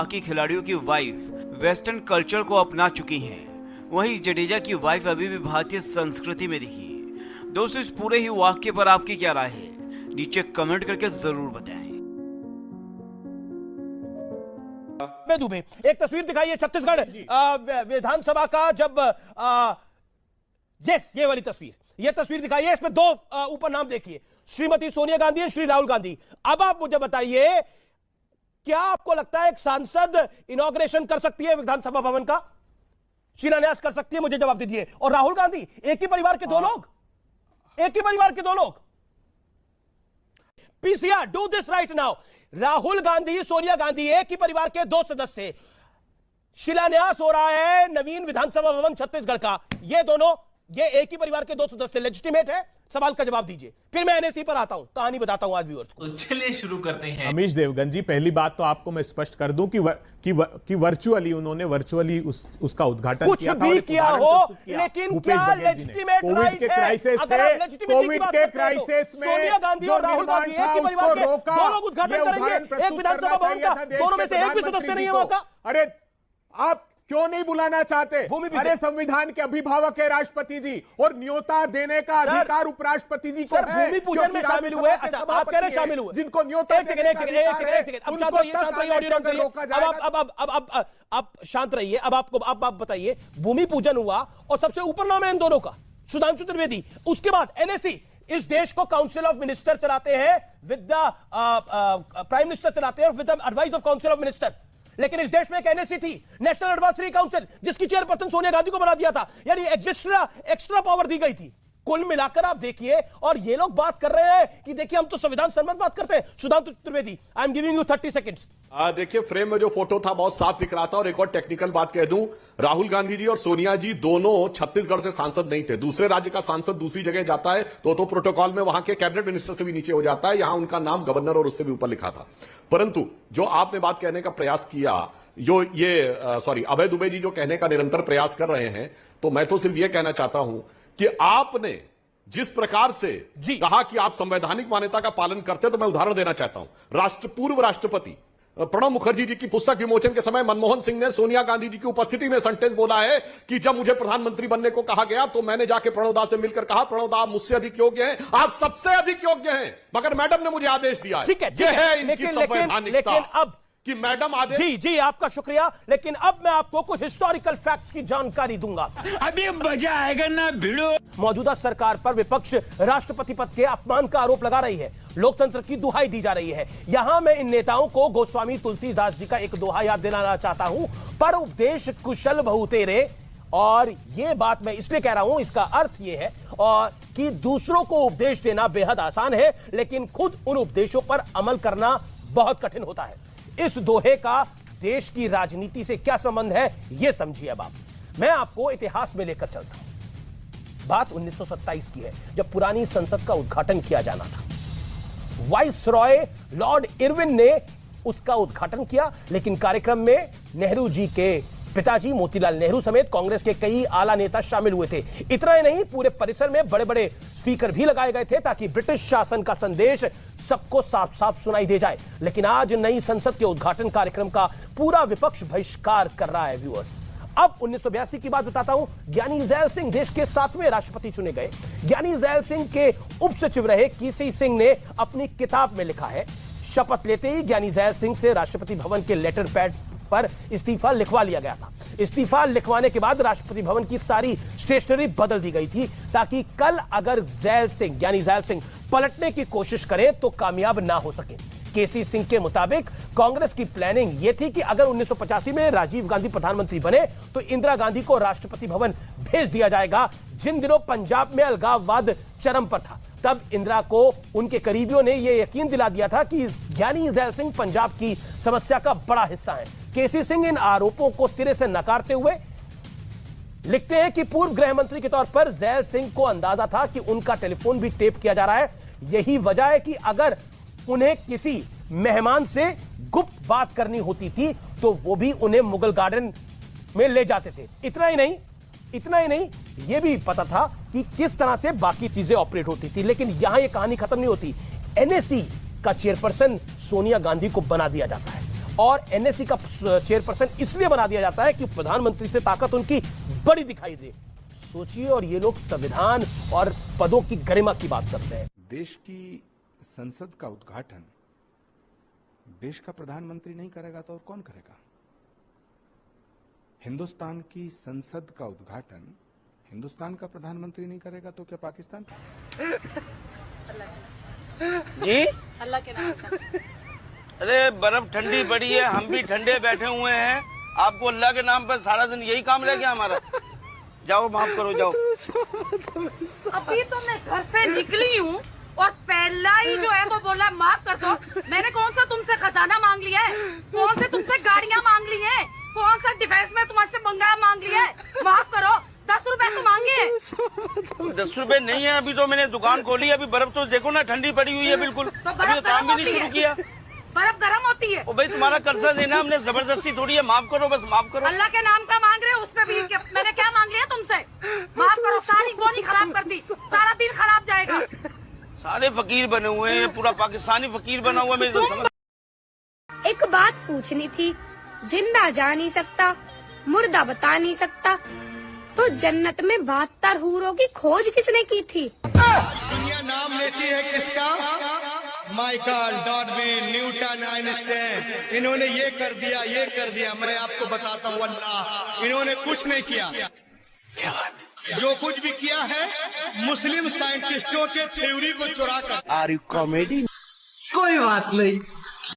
बाकी खिलाड़ियों की वाइफ वेस्टर्न कल्चर को अपना चुकी हैं, वहीं जडेजा की वाइफ अभी भी भारतीय संस्कृति में दिखी। दोस्तों, इस पूरे ही वाक्य पर आपकी क्या राय है, नीचे कमेंट करके जरूर बताएं। दुबे, एक तस्वीर दिखाई है छत्तीसगढ़ विधानसभा का, जब ये वाली तस्वीर, ये तस्वीर दिखाई है। इसमें दो ऊपर नाम देखिए, श्रीमती सोनिया गांधी और श्री राहुल गांधी। अब आप मुझे बताइए, क्या आपको लगता है एक सांसद इनॉग्रेशन कर सकती है विधानसभा भवन का, शिलान्यास कर सकती है? मुझे जवाब दीजिए। और राहुल गांधी, एक ही परिवार के दो लोग, एक ही परिवार के दो लोग। PCR, do this right now. Rahul Gandhi, Sonia Gandhi एक ही परिवार के दो सदस्य। शिलान्यास हो रहा है नवीन विधानसभा भवन छत्तीसगढ़ का। ये दोनों, ये एक ही परिवार के दो सदस्य लेजिटिमेट है? सवाल का जवाब दीजिए, फिर मैं एनएससी पर आता हूं, कहानी बताता हूं आज व्यूअर्स को। तो चलिए शुरू करते हैं। अमीश देवगन जी, पहली बात तो आपको मैं स्पष्ट कर दूं कि वर्चुअली उन्होंने उसका उद्घाटन कुछ किया था। भी किया हो, लेकिन क्या लेजिटिमेट कोविड के क्राइसिस में सोनिया गांधी और राहुल गांधी एक ही परिवार के दो लोग उद्घाटन करेंगे एक विधानसभा भवन का, दोनों में से एक भी सदस्य नहीं है वहां का। अरे आप क्यों नहीं बुलाना चाहते? अरे संविधान के अभिभावक है राष्ट्रपति जी, और न्योता देने का अधिकार उपराष्ट्रपति जी को है। भूमि पूजन में शामिल हुए, अच्छा आप कह रहे हैं शामिल हुए, जिनको न्योता अब शांत रहिए। अब आप बताइए, भूमि पूजन हुआ और सबसे ऊपर नाम है इन दोनों का, सुधांशु त्रिवेदी। उसके बाद एनएससी इस देश को काउंसिल ऑफ मिनिस्टर चलाते हैं, विद द प्राइम मिनिस्टर चलाते हैं with the advice of council of minister. लेकिन इस देश में एक एनएससी थी, नेशनल एडवाइजरी काउंसिल, जिसकी चेयरपर्सन सोनिया गांधी को बना दिया था, यानी एक्स्ट्रा पावर दी गई थी। कुल मिलाकर आप देखिए, और ये लोग बात कर रहे हैं कि देखिए हम तो संविधान सम्मत बात करते हैं। Sudhanshu Trivedi, I am giving you 30 seconds. देखिए, फ्रेम में जो फोटो था बहुत साफ दिख रहा था। और एक और टेक्निकल बात कह दूं, राहुल गांधी जी और सोनिया जी दोनों छत्तीसगढ़ से सांसद नहीं थे। दूसरे राज्य का सांसद दूसरी जगह जाता है तो प्रोटोकॉल में वहां के कैबिनेट मिनिस्टर से भी नीचे हो जाता है। यहां उनका नाम गवर्नर और उससे भी ऊपर लिखा था। परंतु जो आपने बात कहने का प्रयास किया, जो ये अभय दुबे जी जो कहने का निरंतर प्रयास कर रहे हैं, तो मैं तो सिर्फ ये कहना चाहता हूं कि आपने जिस प्रकार से कहा कि आप संवैधानिक मान्यता का पालन करते, तो मैं उदाहरण देना चाहता हूं। पूर्व राष्ट्रपति प्रणब मुखर्जी जी की पुस्तक विमोचन के समय मनमोहन सिंह ने सोनिया गांधी जी की उपस्थिति में सेंटेंस बोला है कि जब मुझे प्रधानमंत्री बनने को कहा गया तो मैंने जाके प्रणब दा से मिलकर कहा, प्रणब दा आप मुझसे अधिक योग्य हैं, आप सबसे अधिक योग्य हैं, मगर मैडम ने मुझे आदेश दिया है। ठीक है, लेकिन अब कि मैडम आदेश। जी आपका शुक्रिया। लेकिन अब मैं आपको कुछ हिस्टोरिकल फैक्ट्स की जानकारी दूंगा। अभी मजा आएगा ना भिड़ो। मौजूदा सरकार पर विपक्ष राष्ट्रपति पद के अपमान का आरोप लगा रही है, लोकतंत्र की दुहाई दी जा रही है। यहां मैं इन नेताओं को गोस्वामी तुलसीदास जी का एक दोहा याद दिलाना चाहता हूं, पर उपदेश कुशल बहु तेरे। और यह बात मैं इसलिए कह रहा हूं, इसका अर्थ यह है और कि दूसरों को उपदेश देना बेहद आसान है, लेकिन खुद उन उपदेशों पर अमल करना बहुत कठिन होता है। इस दोहे का देश की राजनीति से क्या संबंध है, यह समझिए। अब मैं आपको इतिहास में लेकर चलता हूं। बात 1927 की है, जब पुरानी संसद का उद्घाटन किया जाना था। वाइस रॉय लॉर्ड इरविन ने उसका उद्घाटन किया, लेकिन कार्यक्रम में नेहरू जी के पिताजी मोतीलाल नेहरू समेत कांग्रेस के कई आला नेता शामिल हुए थे। इतना ही नहीं, पूरे परिसर में बड़े बड़े स्पीकर भी लगाए गए थे ताकि ब्रिटिश शासन का संदेश सबको साफ साफ सुनाई दे जाए। लेकिन आज नई संसद के उद्घाटन कार्यक्रम का पूरा विपक्ष बहिष्कार कर रहा है। व्यूअर्स, अब 1982 की बात बताता हूं। ज्ञानी जैल सिंह देश के 7वें राष्ट्रपति चुने गए। ज्ञानी जैल सिंह के उप सचिव रहे केसी सिंह ने अपनी किताब में लिखा है, शपथ लेते ही ज्ञानी जैल सिंह से राष्ट्रपति भवन के लेटर पैड पर इस्तीफा लिखवा लिया गया था। इस्तीफा लिखवाने के बाद राष्ट्रपति भवन की सारी स्टेशनरी बदल दी गई थी, ताकि कल अगर जैल सिंह पलटने की कोशिश करें तो कामयाब ना हो सके। केसी सिंह के मुताबिक कांग्रेस की प्लानिंग यह थी कि अगर 1985 में राजीव गांधी प्रधानमंत्री बने तो इंदिरा गांधी को राष्ट्रपति भवन भेज दिया जाएगा। जिन दिनों पंजाब में अलगाववाद चरम पर था, तब इंदिरा को उनके करीबियों ने यह यकीन दिला दिया था कि ज्ञानी जैल सिंह पंजाब की समस्या का बड़ा हिस्सा है। केसी सिंह इन आरोपों को सिरे से नकारते हुए लिखते हैं कि पूर्व गृह मंत्री के तौर पर जैल सिंह को अंदाजा था कि उनका टेलीफोन भी टेप किया जा रहा है। यही वजह है कि अगर उन्हें किसी मेहमान से गुप्त बात करनी होती थी तो वो भी उन्हें मुगल गार्डन में ले जाते थे। इतना ही नहीं, यह भी पता था कि किस तरह से बाकी चीजें ऑपरेट होती थी। लेकिन यहां यह कहानी खत्म नहीं होती। एनएससी का चेयरपर्सन सोनिया गांधी को बना दिया जाता है और एनएससी का चेयरपर्सन इसलिए बना दिया जाता है कि प्रधानमंत्री से ताकत उनकी बड़ी दिखाई दे। सोचिए, और ये लोग संविधान और पदों की गरिमा की बात करते हैं। देश की संसद का उद्घाटन देश का प्रधानमंत्री नहीं करेगा तो और कौन करेगा? हिंदुस्तान की संसद का उद्घाटन हिंदुस्तान का प्रधानमंत्री नहीं करेगा तो क्या पाकिस्तान? जी अल्लाह के नाम का। अरे बर्फ ठंडी पड़ी है, हम भी ठंडे बैठे हुए हैं, आपको अल्लाह के नाम पर सारा दिन यही काम रह गया हमारा। जाओ माफ करो, जाओ। अभी तो मैं घर से निकली हूँ और पहला ही जो है वो बोला माफ कर दो। मैंने कौन सा तुमसे खजाना मांग लिया है, कौन से तुमसे गाड़ियाँ मांग ली हैं, कौन सा डिफेंस में तुम्हारे से बंगाल मांग लिया है? माफ करो, 10 रुपए तो मांगे हैं। 10 रुपए नहीं है, अभी तो मैंने दुकान खोली, अभी बर्फ तो देखो ना ठंडी पड़ी हुई है बिल्कुल। तो अभी तो काम भी नहीं शुरू किया। बर्फ गर्म होती है। ओ भाई तुम्हारा कर्जा देना हमने जबरदस्ती थोड़ी है, माफ करो, बस माफ करो। अल्लाह के नाम का मांग रहे हो, उस पे भी मैंने क्या मांग लिया तुमसे? माफ करो, सारी बोनी खराब कर दी, सारा दिन खराब जाएगा। सारे फकीर बने हुए हैं, पूरा पाकिस्तानी फकीर बना हुआ है मेरे तो। एक बात पूछनी थी, जिंदा जा नहीं सकता, मुर्दा बता नहीं सकता, तो जन्नत में 72 हूरों की खोज किसने की थी? दुनिया नाम लेती है किसका? Michael, Darwin, Newton, Einstein. इन्होंने ये कर दिया, ये कर दिया। मैं आपको बताता हूँ, अल्लाह इन्होंने कुछ नहीं किया। क्या बात? जो कुछ भी किया है मुस्लिम साइंटिस्टों के थ्योरी को चुरा कर। Are you comedy? कोई बात नहीं।